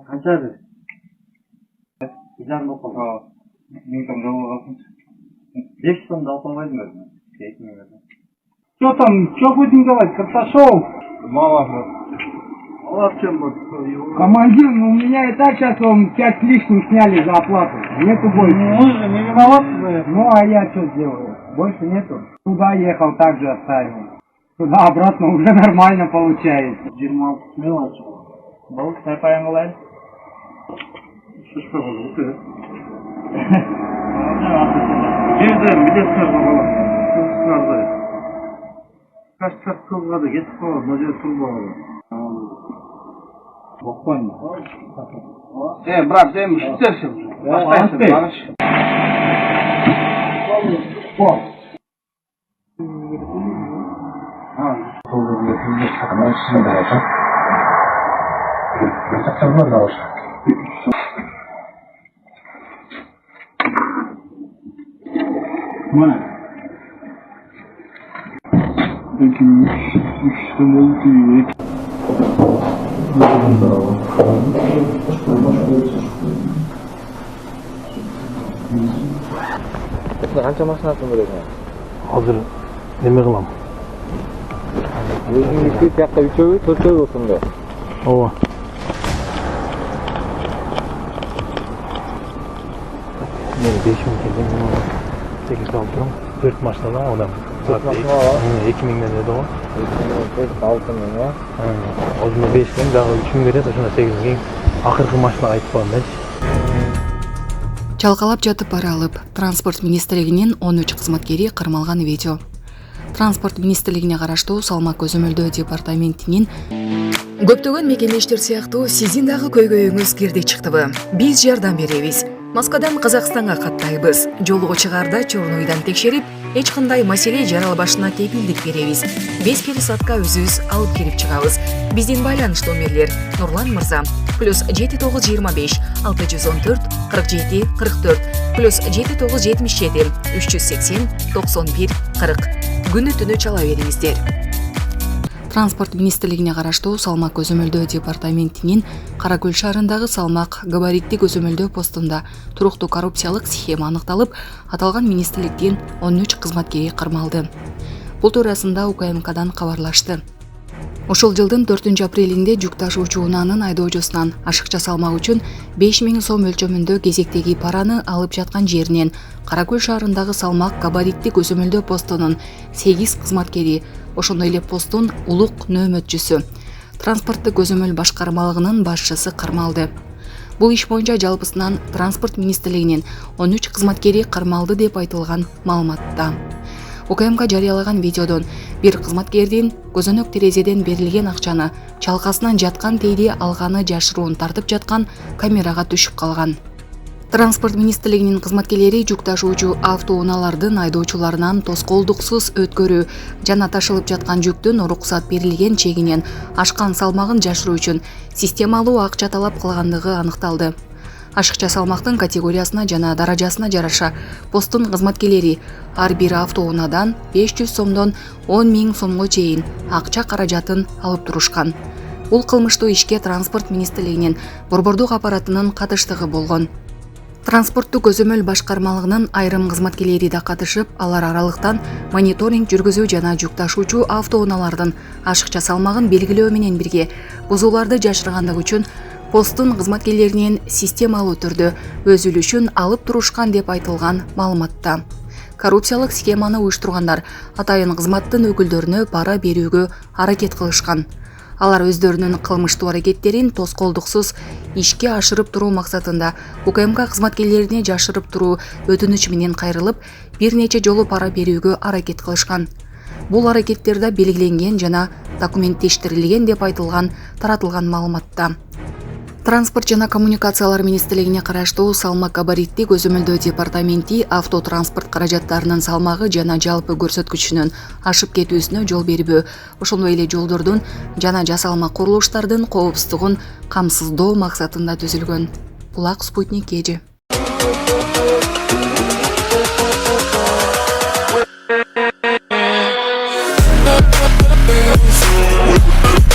Qanchadi? Bizdan o'qib. 1000 so'm olib 5 so'm olmaydilar. Что там? Что будем делать, Карташов? Мало. Командир, ну у меня и так сейчас вам 5 лишних сняли за оплату. Нету больше. Мы же не виноваты. Ну а я что сделаю? Больше нету. Туда ехал, так же оставил. Туда обратно уже нормально получается. 26 мелочь. Был, снайпаем лайн. Что было? Ты? Жерден билеттер бар. Сразу. Каштар кылгады, кетип калды, мына жер турбагы. Спокойно. Брат, сен уштерсиң. Баштайсың, багыш. Mana. Peki, üç tane oldu. Qancha mashinasini bilasan? Hozir nima qilaman? O'zingniki yoqqa 3-ovi, 4-ovi bo'lsin-da. Ova. Men 5000 keldim. 8 olib turam. 4 mashinadan odam. 4 mashina var. 2000 dan dedi o. 2000 ya. O'zimga 5000, daha 3000 beradi, shuna 8000 oxirgi mashina aytib qo'ydim. Чалкалап жатып пара алып, транспорт министрлигинин 13 кызматкери кармалган видео. Транспорт министрлигине караштуу салмак көзөмөлдөө департаментинин көптөгөн мекемештер сыяктуу сиздин дагы көйгөйүңүз кирди чыктыбы? Биз жардам беребиз. Москвадан Казакстанга каттайбыз. Жолго чыгарда чорнуйдан текшерип, эч кандай маселе жаралбашына кепилдик беребиз. 5 пересадка өзүбүз алып келип чыгабыз. Биздин байланыш номерлер Нурлан мырза +7925 614 47 44 +7977 380 91 40. Күнү түнү чала бериңиздер. Транспорт министрлигине караштуу салмак көзөмөлдөө департаментинин Кара Көл шаарындагы салмак габариттик көзөмөлдөө постунда туруктуу коррупциялык схема аныкталып, аталган министрликтин 13 кызматкери кармалды. Бул туурасында УКМКдан кабарлашты. Ушул жылдын 4-апрелинде жүк ташуучу унаанын айдоочусунан ашыкча салмак үчүн 5000 сом өлчөмүндө кезектеги параны алып жаткан жеринен Кара Көл шаарындагы салмак габариттик көзөмөлдөө постунун 8 кызматкери, ошондой эле постун улук нөөмөтчүсү, транспорттук көзөмөл башкармалыгынын башчысы кармалды. Бул иш боюнча жалпысынан транспорт министрлигинин 13 кызматкери кармалды деп айтылган маалыматта. УКМК жарыялаган видеодон бир кызматкердин көзөнөк терезеден берилген акчаны чалкасынан жаткан тейди алганы жашыруун тартып жаткан камерага түшүп калган. Транспорт министрлигинин кызматкерлери жүк ташуучу автоунаалардын айдоочуларынан тоскоолдуксуз өткөрүү жана ташылып жаткан жүктүн уруксат берилген чегинен ашкан салмагын жашыруу үчүн системалуу акча талап кылгандыгы аныкталды. Ашыкча салмактын категориясына жана даражасына жараша посттун кызматкерлери ар бир автоунаадан 500 сомдон 10 000 сомго чейин акча каражатын алып турушкан. Бул кылмыштуу ишке транспорт министрлигинин борбордук аппаратынын катыштыгы болгон. Транспорттук көзөмөл башкармалыгынын айрым кызматкерлери да катышып, алар аралыктан мониторинг жүргүзүү жана жүк ташуучу автоунаалардын ашыкча салмагын белгилөө менен бирге бузууларды жашыргандыгы үчүн посттун кызматкерлеринен системалуу түрдө өз үлүшүн алып турушкан деп айтылган маалыматта. Коррупциялык схеманы уюштургандар атайын кызматтын өкүлдөрүнө пара берүүгө аракет кылышкан. Алар өздөрүнүн кылмыштуу аракеттерин тоскоолдуксуз ишке ашырып туруу максатында УКМК кызматкерлерине жашырып туруу өтүнүч менен кайрылып, бир нече жолу пара берүүгө аракет кылышкан. Бул аракеттерде белгиленген жана документтештирилген деп айтылган таратылган маалыматта. Транспорт жана коммуникациялар министрлигине караштуу салмак габариттик көзөмөлдөө департаменти автотранспорт каражаттарынын салмагы жана жалпы көрсөткүчүнүн ашып кетүүсүнө жол бербөө, ошондой эле жолдордун жана жасалма курулуштардын коопсуздугун камсыздоо максатында түзүлгөн. Булак Спутник Эже. With